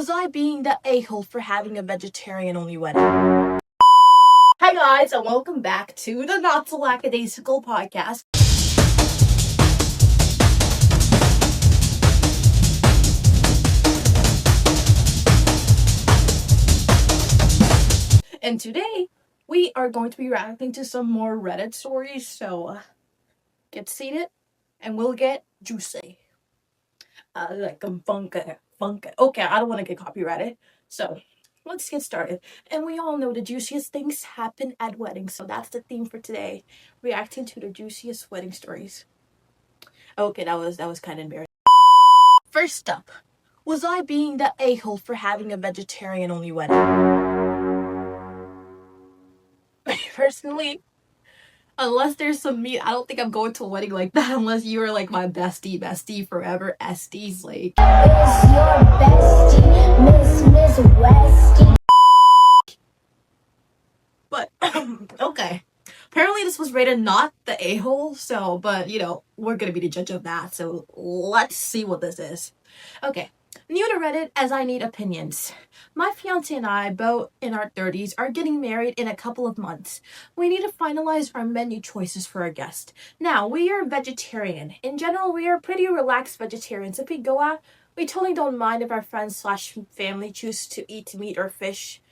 Was I being the a-hole for having a vegetarian-only wedding? Hi guys, and welcome back to the Not So Lackadaisical podcast. And today, we are going to be reacting to some more Reddit stories, so get seated, and we'll get juicy. Like a funky. Okay, I don't want to get copyrighted, so let's get started. And we all know the juiciest things happen at weddings, so that's the theme for today, reacting to the juiciest wedding stories. Okay, that was kind of embarrassing. First up, was I being the a-hole for having a vegetarian-only wedding? Personally, unless there's some meat, I don't think I'm going to a wedding like that unless you're like my bestie forever, Esties, like. It's your bestie, Miss Westie. But, okay. Apparently this was rated not the a-hole, so, but, you know, we're gonna be the judge of that, so let's see what this is. Okay. New to Reddit, as I need opinions. My fiance and I, both in our 30s, are getting married in a couple of months. We need to finalize our menu choices for our guest. Now, we are vegetarian. In general, we are pretty relaxed vegetarians. If we go out, we totally don't mind if our friends/family choose to eat meat or fish.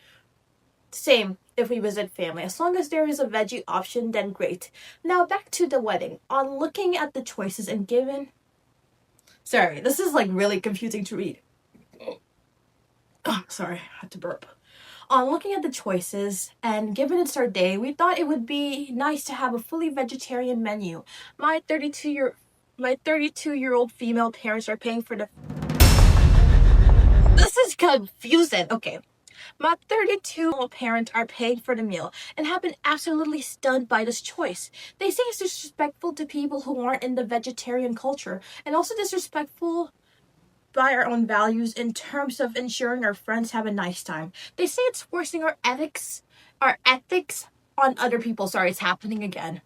Same if we visit family. As long as there is a veggie option, then great. Now, back to the wedding. On looking at the choices and given... Sorry, this is like really confusing to read. Oh, sorry, I had to burp. On looking at the choices, and given it's our day, we thought it would be nice to have a fully vegetarian menu. My 32-year-old female parents are paying for the... This is confusing. Okay. My 32-year-old parents are paying for the meal and have been absolutely stunned by this choice. They say it's disrespectful to people who aren't in the vegetarian culture, and also disrespectful by our own values in terms of ensuring our friends have a nice time. They say it's forcing our ethics on other people. Sorry, it's happening again.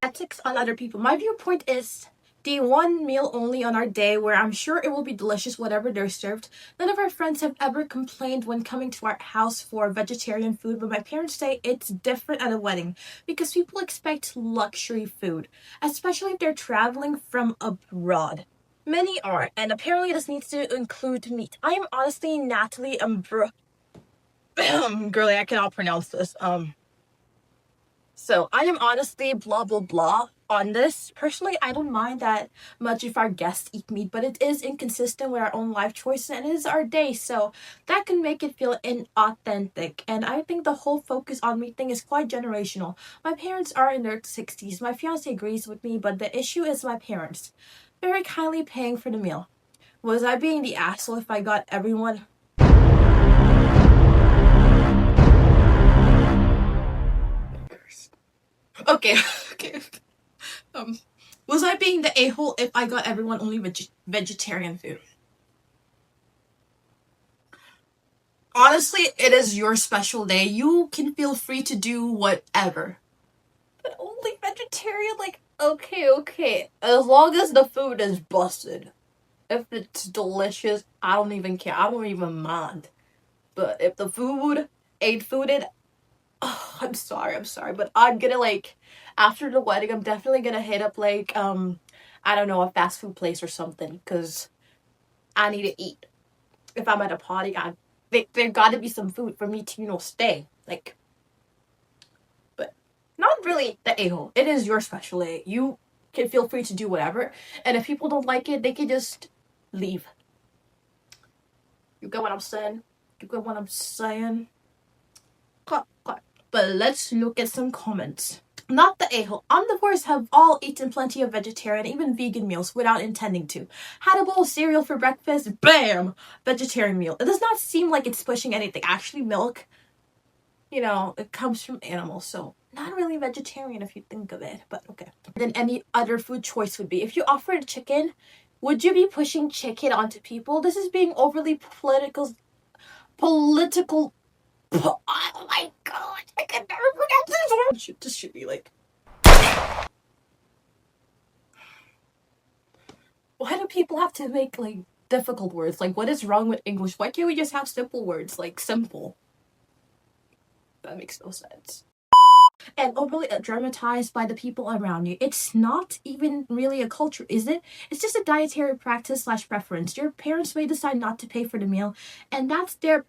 Ethics on other people. My viewpoint is the one meal only on our day where I'm sure it will be delicious whatever they're served. None of our friends have ever complained when coming to our house for vegetarian food, but my parents say it's different at a wedding because people expect luxury food, especially if they're traveling from abroad. Many are, and apparently this needs to include meat. I am honestly Natalie girly, I cannot pronounce this. So I am honestly blah blah blah on this. Personally, I don't mind that much if our guests eat meat, but it is inconsistent with our own life choices and it is our day, so that can make it feel inauthentic. And I think the whole focus on meat thing is quite generational. My parents are in their 60s. My fiance agrees with me, but the issue is my parents very kindly paying for the meal. Was I being the asshole if I got everyone? Okay. Okay. Was I being the a-hole if I got everyone only vegetarian food? Honestly, it is your special day. You can feel free to do whatever. But only vegetarian? Like, okay. As long as the food is busted. If it's delicious, I don't even care. I don't even mind. But if the food ain't fooded, oh, I'm sorry, but I'm gonna, like, after the wedding, I'm definitely gonna hit up, like, I don't know, a fast food place or something, because I need to eat. If I'm at a party, there gotta be some food for me to, you know, stay, like, but not really the a-hole. It is your special day. You can feel free to do whatever, and if people don't like it, they can just leave. You get what I'm saying? Cut. But let's look at some comments. Not the a-hole. Omnivores have all eaten plenty of vegetarian, even vegan meals without intending to. Had a bowl of cereal for breakfast, bam! Vegetarian meal. It does not seem like it's pushing anything. Actually, milk, you know, it comes from animals, so not really vegetarian if you think of it, but okay. Then any other food choice would be. If you offered chicken, would you be pushing chicken onto people? This is being overly political. Oh my god, I can never pronounce this word. This should be like... Why do people have to make, like, difficult words. Like, what is wrong with English? Why can't we just have simple words? Like, simple. That makes no sense. And overly dramatized by the people around you. It's not even really a culture, is it? It's just a dietary practice / preference. Your parents may decide not to pay for the meal, and that's their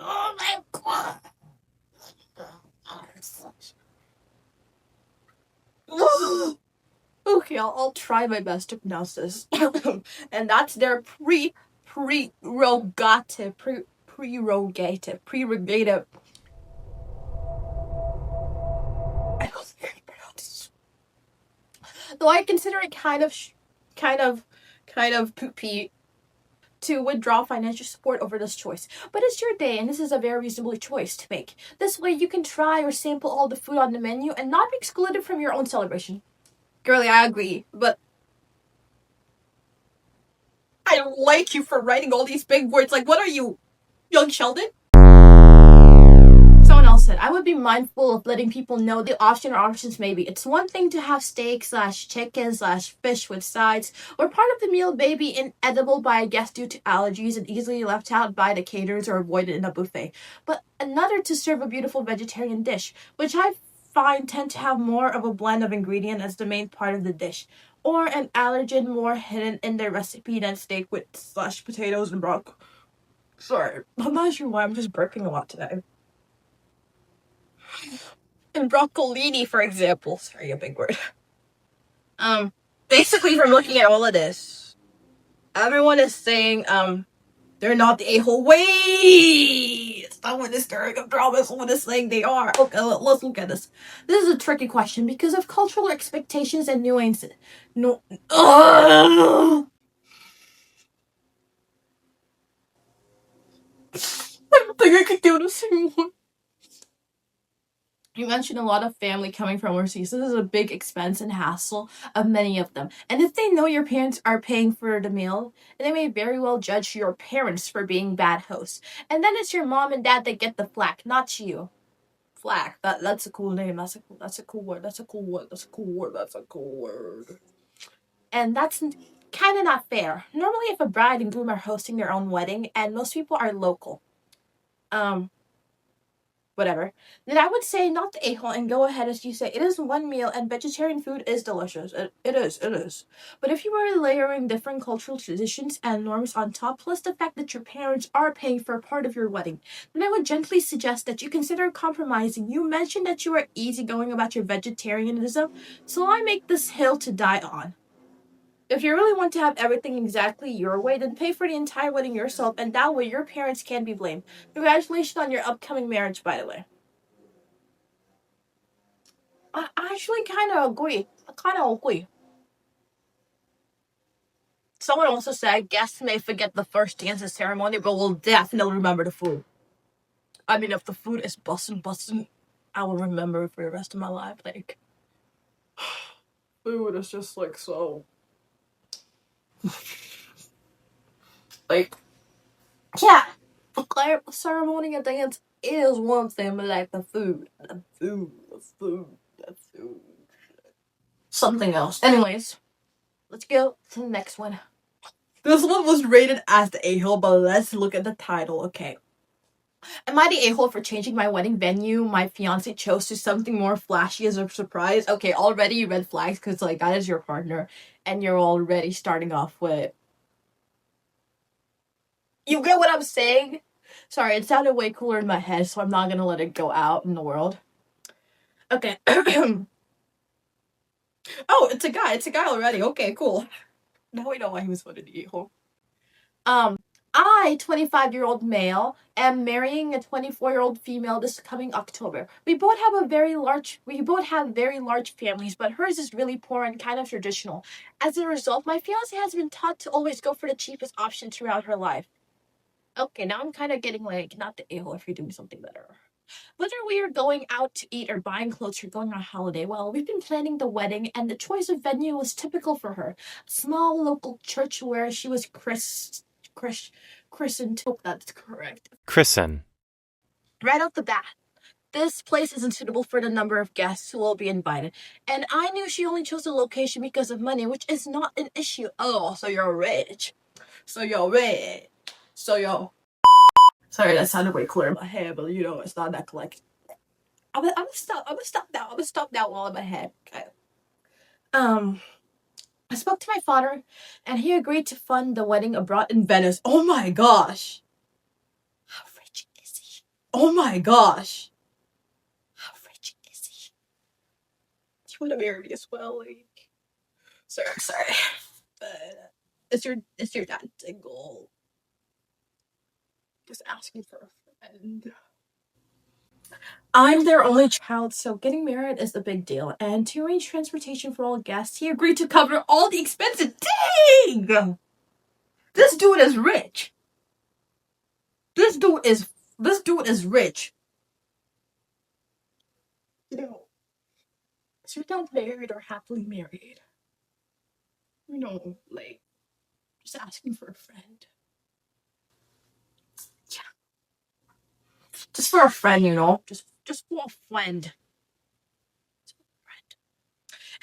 Oh my god. Okay, I'll try my best to pronounce this. And that's their prerogative. I don't think I can pronounce this. Though I consider it kind of poopy to withdraw financial support over this choice. But it's your day, and this is a very reasonable choice to make. This way, you can try or sample all the food on the menu and not be excluded from your own celebration. Girly, I agree, but I don't like you for writing all these big words. Like, what are you, young Sheldon? Someone else said, I would be mindful of letting people know the options may be. It's one thing to have steak / chicken / fish with sides, or part of the meal may be inedible by a guest due to allergies and easily left out by the caterers or avoided in a buffet. But another to serve a beautiful vegetarian dish, which I find tend to have more of a blend of ingredient as the main part of the dish, or an allergen more hidden in their recipe than steak with / potatoes and broccoli. Sorry, I'm not sure why I'm just burping a lot today. And broccolini, for example. Sorry, a big word. Basically, from looking at all of this, everyone is saying, they're not the a-hole. Wait! Stop with this stirring up drama. Someone is saying they are. Okay, let's look at this. This is a tricky question because of cultural expectations and nuances. No. I don't think I could do this anymore. You mentioned a lot of family coming from overseas. This is a big expense and hassle of many of them. And if they know your parents are paying for the meal, they may very well judge your parents for being bad hosts. And then it's your mom and dad that get the flack, not you. Flack. That's a cool name. That's a cool word. That's a cool word. And that's kind of not fair. Normally, if a bride and groom are hosting their own wedding, and most people are local, whatever, then I would say not the a-hole and go ahead as you say. It is one meal and vegetarian food is delicious. It is. But if you were layering different cultural traditions and norms on top, plus the fact that your parents are paying for a part of your wedding, then I would gently suggest that you consider compromising. You mentioned that you are easygoing about your vegetarianism, so I make this hill to die on. If you really want to have everything exactly your way, then pay for the entire wedding yourself, and that way your parents can't be blamed. Congratulations on your upcoming marriage, by the way. I actually kind of agree. Someone also said guests may forget the first dance and ceremony, but will definitely remember the food. I mean, if the food is bussin', I will remember it for the rest of my life. Like, food is just like so. Like, yeah, the ceremony and dance is one thing, but like the food. Something else. Anyways, let's go to the next one. This one was rated as the a-hole, but let's look at the title. Okay. Am I the a-hole for changing my wedding venue? My fiance chose to something more flashy as a surprise. Okay, already red flags because like that is your partner, and you're already starting off with. You get what I'm saying? Sorry, it sounded way cooler in my head, so I'm not gonna let it go out in the world. Okay. Oh, it's a guy. It's a guy already. Okay, cool. Now we know why he was voted the a-hole. I, 25-year-old male, am marrying a 24-year-old female this coming October. We both have very large families, but hers is really poor and kind of traditional. As a result, my fiance has been taught to always go for the cheapest option throughout her life. Okay, now I'm kind of getting like, not the a-hole if you're doing something better. Whether we are going out to eat or buying clothes or going on holiday, well, we've been planning the wedding, and the choice of venue was typical for her. A small local church where she was christened. Hope that's correct. Christen. Right off the bat. this place isn't suitable for the number of guests who will be invited. And I knew she only chose the location because of money, which is not an issue. Oh, so you're rich. So you're rich. So you're... Sorry, that sounded way cooler in my head, but you know, it's not that collect. I'm gonna stop. I'm gonna stop now. I'm gonna stop now while in my head. Okay. I spoke to my father, and he agreed to fund the wedding abroad in Venice. Oh my gosh. How rich is he? Oh my gosh. How rich is he? Do you want to marry me as well? Like, sorry. But is your dad single? Just asking for a friend. I'm their only child, so getting married is a big deal. And to arrange transportation for all guests, he agreed to cover all the expenses. Dang! This dude is rich. This dude is rich. You know, is your dad married or happily married? You know, like, just asking for a friend. Yeah. Just for a friend, you know? Just for a friend.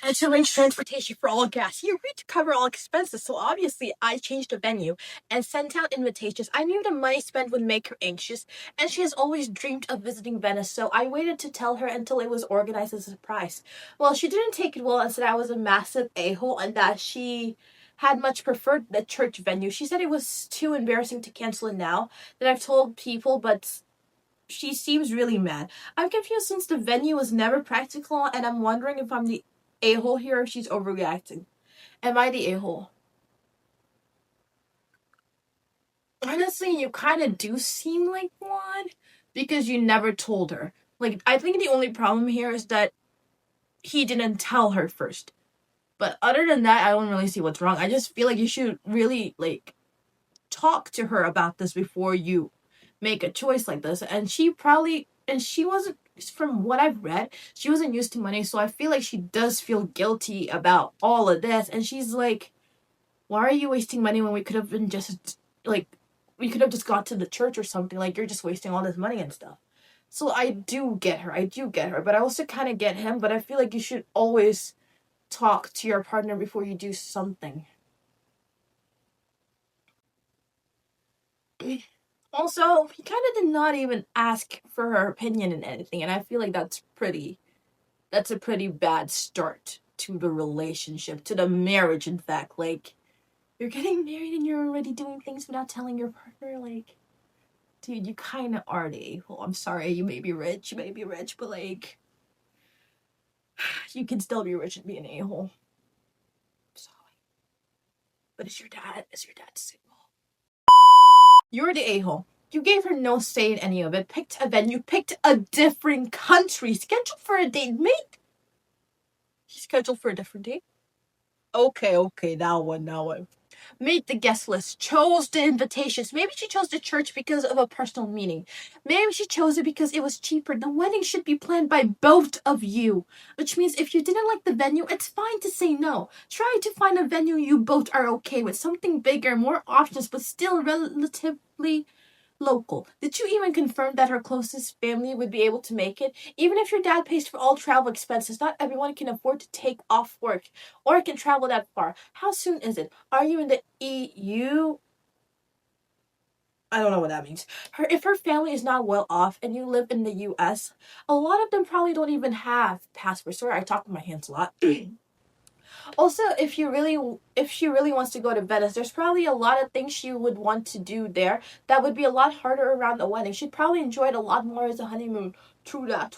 And to arrange transportation for all guests. He agreed to cover all expenses, so obviously I changed the venue and sent out invitations. I knew the money spent would make her anxious, and she has always dreamed of visiting Venice, so I waited to tell her until it was organized as a surprise. Well, she didn't take it well and said I was a massive a-hole and that she had much preferred the church venue. She said it was too embarrassing to cancel it now, that I've told people, but she seems really mad. I'm confused since the venue was never practical, and I'm wondering if I'm the a-hole here if she's overreacting. Am I the a-hole? Honestly, you kind of do seem like one because you never told her. Like, I think the only problem here is that he didn't tell her first. But other than that, I don't really see what's wrong. I just feel like you should really, like, talk to her about this before you make a choice like this. And she wasn't, from what I've read, she wasn't used to money, so I feel like she does feel guilty about all of this. And she's like, why are you wasting money when we could have been just, like, we could have just got to the church or something? Like, you're just wasting all this money and stuff. So I do get her, but I also kind of get him, but I feel like you should always talk to your partner before you do something. Also, he kind of did not even ask for her opinion in anything, and I feel like that's a pretty bad start to the relationship, to the marriage, in fact. Like, you're getting married and you're already doing things without telling your partner. Like, dude, you kind of are the a-hole. I'm sorry, you may be rich, but like, you can still be rich and be an a-hole. Sorry. But is your dad single? You're the a-hole. You gave her no say in any of it. Picked a venue, picked a different country, scheduled for a date. He scheduled for a different date? Okay, that one. Made the guest list, chose the invitations. Maybe she chose the church because of a personal meaning. Maybe she chose it because it was cheaper. The wedding should be planned by both of you, which means if you didn't like the venue, it's fine to say no. Try to find a venue you both are okay with, something bigger, more options, but still relatively local. Did you even confirm that her closest family would be able to make it? Even if your dad pays for all travel expenses, not everyone can afford to take off work or can travel that far. How soon is it? Are you in the EU? I don't know what that means. If her family is not well off and you live in the US, a lot of them probably don't even have passports. Sorry, I talk with my hands a lot. Also, if she really wants to go to Venice, there's probably a lot of things she would want to do there that would be a lot harder around the wedding. She'd probably enjoy it a lot more as a honeymoon. True that.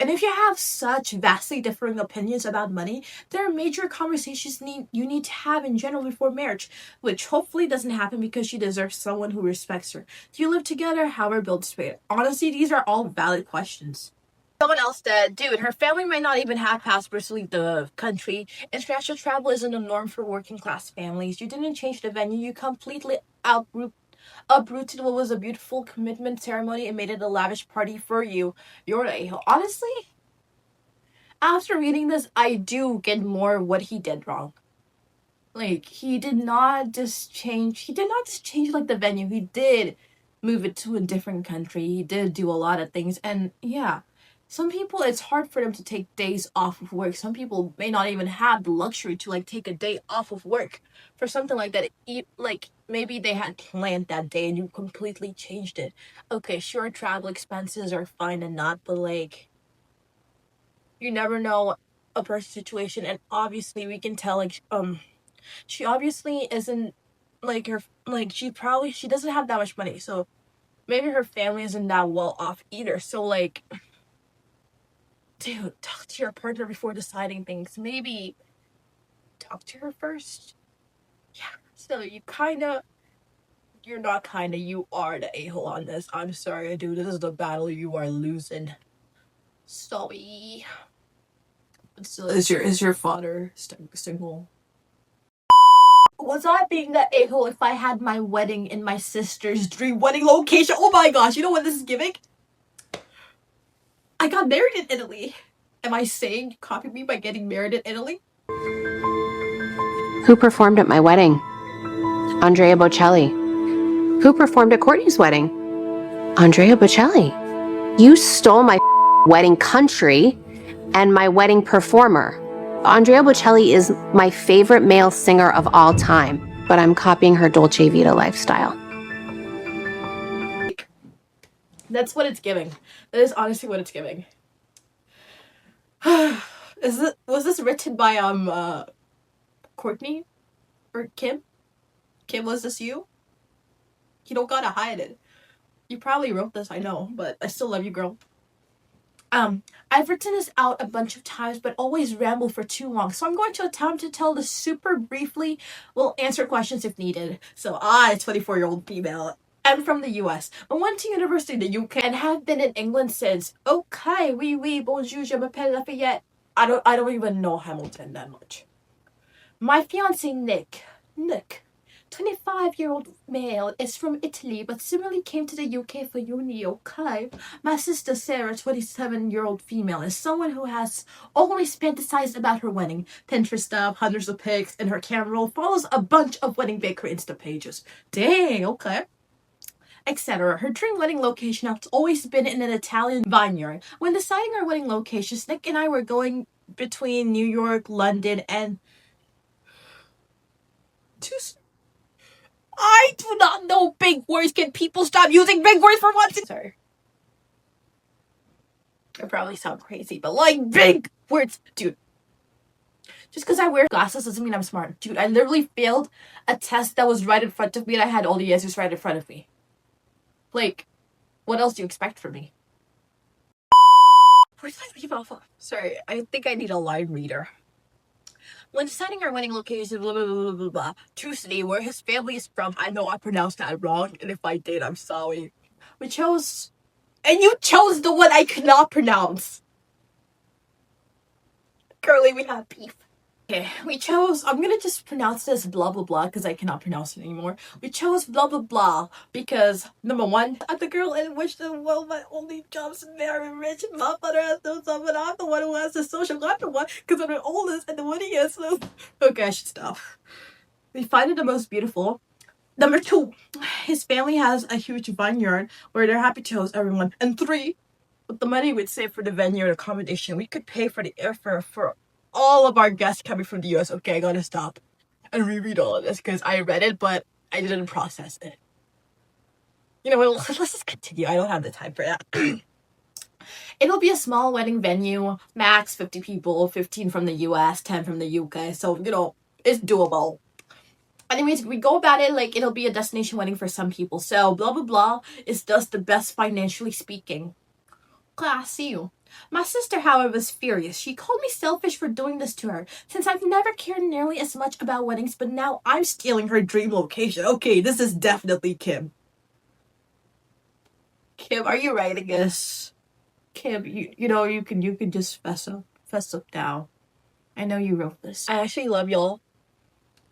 And if you have such vastly differing opinions about money, there are major conversations you need to have in general before marriage, which hopefully doesn't happen because she deserves someone who respects her. Do you live together? How are bills paid? Honestly, these are all valid questions. Someone else said, dude, her family might not even have passports to leave the country. International travel isn't a norm for working class families. You didn't change the venue. You completely uprooted what was a beautiful commitment ceremony and made it a lavish party for you. You're the a-hole. Honestly, after reading this, I do get more what he did wrong. Like, he did not just change like the venue. He did move it to a different country. He did do a lot of things. And yeah, some people, it's hard for them to take days off of work. Some people may not even have the luxury to like take a day off of work for something like that. Like maybe they had planned that day and you completely changed it. Okay, sure, travel expenses are fine and not, but like, you never know a person's situation. And obviously we can tell like she obviously isn't like her, like she doesn't have that much money, so maybe her family isn't that well off either. So like, dude, talk to your partner before deciding things. Maybe talk to her first. Yeah, so you're not kinda, you are the a-hole on this. I'm sorry, dude, this is the battle you are losing. Sorry. But still, is your father single? Was I being the a-hole if I had my wedding in my sister's dream wedding location? Oh my gosh, you know what this is giving? I got married in Italy. Am I saying you copied me by getting married in Italy? Who performed at my wedding? Andrea Bocelli. Who performed at Courtney's wedding? Andrea Bocelli. You stole my wedding country and my wedding performer. Andrea Bocelli is my favorite male singer of all time, but I'm copying her Dolce Vita lifestyle. That's what it's giving. That is honestly what it's giving. Was this written by Courtney or Kim? Kim, was this you? You don't gotta hide it. You probably wrote this, I know, but I still love you, girl. I've written this out a bunch of times, but always ramble for too long. So I'm going to attempt to tell this super briefly. We'll answer questions if needed. So I, 24-year-old female, am from the US. I went to university in the UK and have been in England since. Okay, oui, bonjour, je m'appelle Lafayette. I don't even know Hamilton that much. My fiance Nick, 25-year-old male, is from Italy, but similarly came to the UK for uni, okay? My sister Sarah, 27-year-old female, is someone who has always fantasized about her wedding. Pinterest stuff, hundreds of pics, and her camera roll follows a bunch of wedding baker Insta pages. Dang, okay. Etc. Her dream wedding location has always been in an Italian vineyard. When deciding our wedding locations, Nick and I were going between New York, London, and I do not know big words. Can people stop using big words for once? Sorry. I probably sound crazy, but like big words. Dude. Just because I wear glasses doesn't mean I'm smart. Dude, I literally failed a test that was right in front of me and I had all the answers right in front of me. Like, what else do you expect from me? Where's my leave off of? Sorry, I think I need a line reader. When deciding our wedding location, blah, blah, blah, blah, blah, Tuesday, where his family is from, I know I pronounced that wrong, and if I did, I'm sorry. We chose... And you chose the one I could not pronounce. Girly, we have beef. Okay, we chose... I'm gonna just pronounce this blah, blah, blah, because I cannot pronounce it anymore. We chose blah, blah, blah, because, number one, I'm the girl in which the world my only job's very rich. My father has no son, but I'm the one who has the social. I'm the one, because I'm the oldest, and the one he has no... Okay, I should stop. We find it the most beautiful. Number two, his family has a huge vineyard where they're happy to host everyone. And three, with the money we'd save for the vineyard accommodation, we could pay for the airfare for all of our guests coming from the US. Okay, I gotta stop and reread all of this because I read it, but I didn't process it. You know what? Let's just continue. I don't have the time for that. It'll be a small wedding venue, max 50 people, 15 from the US, 10 from the UK. So, you know, it's doable. Anyways, we go about it like it'll be a destination wedding for some people. So, blah, blah, blah is thus the best financially speaking. Class, see you. My sister, however, was furious. She called me selfish for doing this to her, since I've never cared nearly as much about weddings, but now I'm stealing her dream location. Okay, this is definitely Kim. Kim, are you writing this? Kim, you know, you can just fess up now. I know you wrote this. I actually love y'all.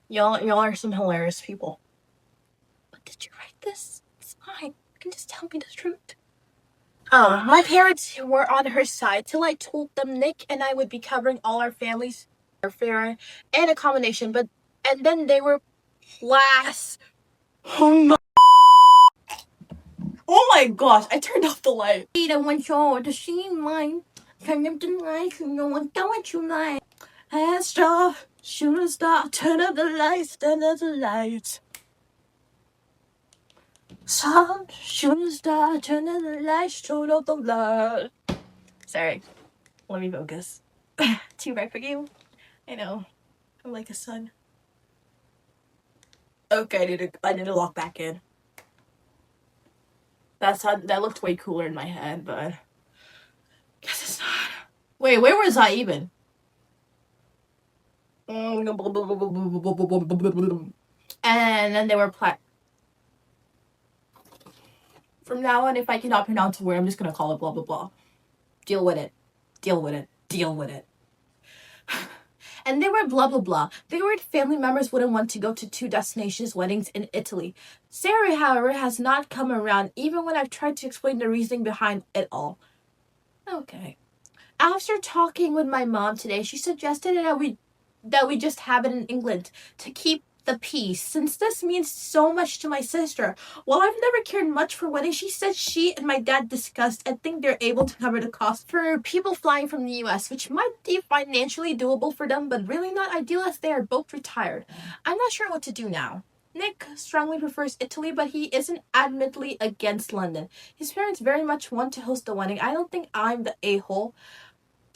Y'all are some hilarious people. But did you write this? It's fine. You can just tell me the truth. My parents were on her side till I told them Nick and I would be covering all our families, airfare, and accommodation, and then they were Oh my... my gosh, I turned off the light. I don't want you to see mine. Turn up the lights, you know I don't want you like. Extra, shooting star, turn up the lights, turn up the lights. Sun, shooting star, turn up the lights, turn up the lights. Sorry, let me focus. Too bright for you? I know, I'm like a sun. Okay, I need to lock back in. That looked way cooler in my head, but guess it's not. Wait, where was I even? And then they were from now on, if I cannot pronounce a word, I'm just gonna call it blah blah blah. Deal with it. Deal with it. Deal with it. And they were blah blah blah. They were family members wouldn't want to go to 2 destinations weddings in Italy. Sarah, however, has not come around even when I've tried to explain the reasoning behind it all. Okay. After talking with my mom today, she suggested that we just have it in England to keep the peace, since this means so much to my sister. While I've never cared much for weddings, she said she and my dad discussed and think they're able to cover the cost for people flying from the US, which might be financially doable for them, but really not ideal as they are both retired. I'm not sure what to do now. Nick strongly prefers Italy, but he isn't admittedly against London. His parents very much want to host the wedding. I don't think I'm the a-hole,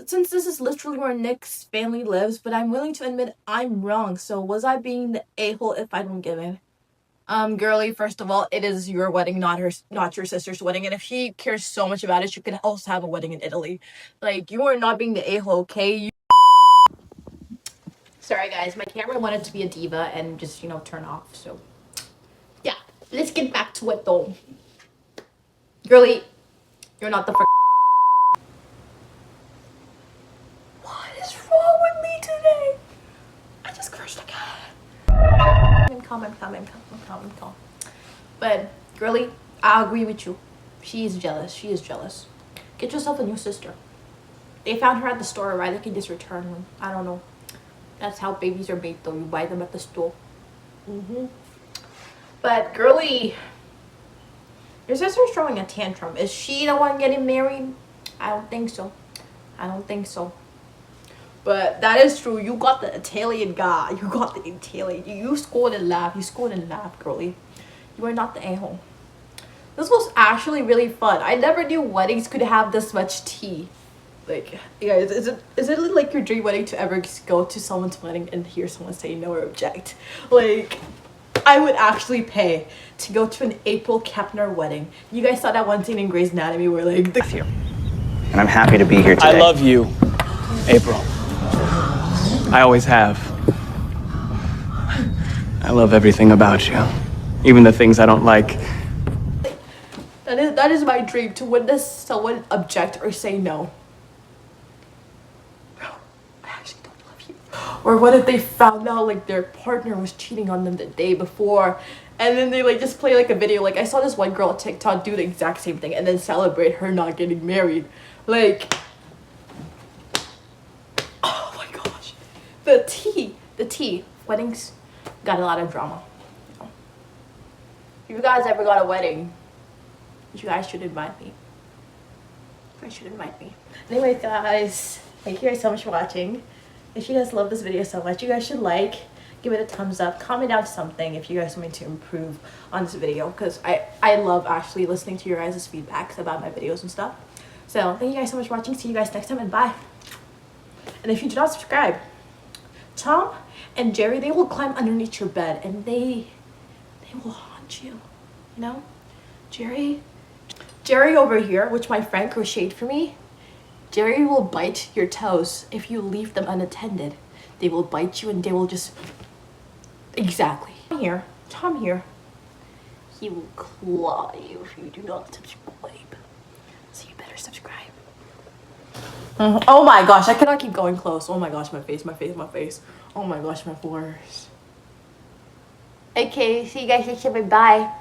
since this is literally where Nick's family lives, but I'm willing to admit I'm wrong. So was I being the a-hole if I don't give in? Girlie, first of all, it is your wedding, not your sister's wedding. And if she cares so much about it, she could also have a wedding in Italy. Like, you are not being the a-hole, okay? Sorry guys, my camera wanted to be a diva and just, turn off, so yeah. Let's get back to it though. Girlie, you're not the What is wrong with me today? I just cursed again. Calm. But, girlie, I agree with you. She is jealous. Get yourself a new sister. They found her at the store, right? They can just return them. I don't know. That's how babies are made though. You buy them at the store. But, girlie, your sister's throwing a tantrum. Is she the one getting married? I don't think so. But that is true. You got the Italian guy. You scored and laughed, girlie. You are not the a-hole. This was actually really fun. I never knew weddings could have this much tea. Like, you guys, is it like your dream wedding to ever go to someone's wedding and hear someone say no or object? Like, I would actually pay to go to an April Kepner wedding. You guys saw that one scene in Grey's Anatomy where like and I'm happy to be here today. I love you, April. I always have. I love everything about you, even the things I don't like. That is my dream, to witness someone object or say no. No, I actually don't love you. Or what if they found out like their partner was cheating on them the day before, and then they like just play like a video. Like, I saw this one girl on TikTok do the exact same thing and then celebrate her not getting married. Like, oh my gosh, the tea. Weddings got a lot of drama. If you guys ever got a wedding, you guys should invite me. Anyways, guys, thank you guys so much for watching. If you guys love this video so much, you guys should give it a thumbs up, comment down something if you guys want me to improve on this video, because I love actually listening to your guys' feedbacks about my videos and stuff. So thank you guys so much for watching. See you guys next time, and bye. And if you do not subscribe, Tom and Jerry, they will climb underneath your bed and they will haunt you, you know? Jerry over here, which my friend crocheted for me, Jerry will bite your toes if you leave them unattended. They will bite you and they will just... Exactly. Tom here. He will claw you if you do not subscribe. So you better subscribe. Oh my gosh, I cannot keep going close. Oh my gosh, my face. Oh my gosh, my pores. Okay, see you guys next time. Bye.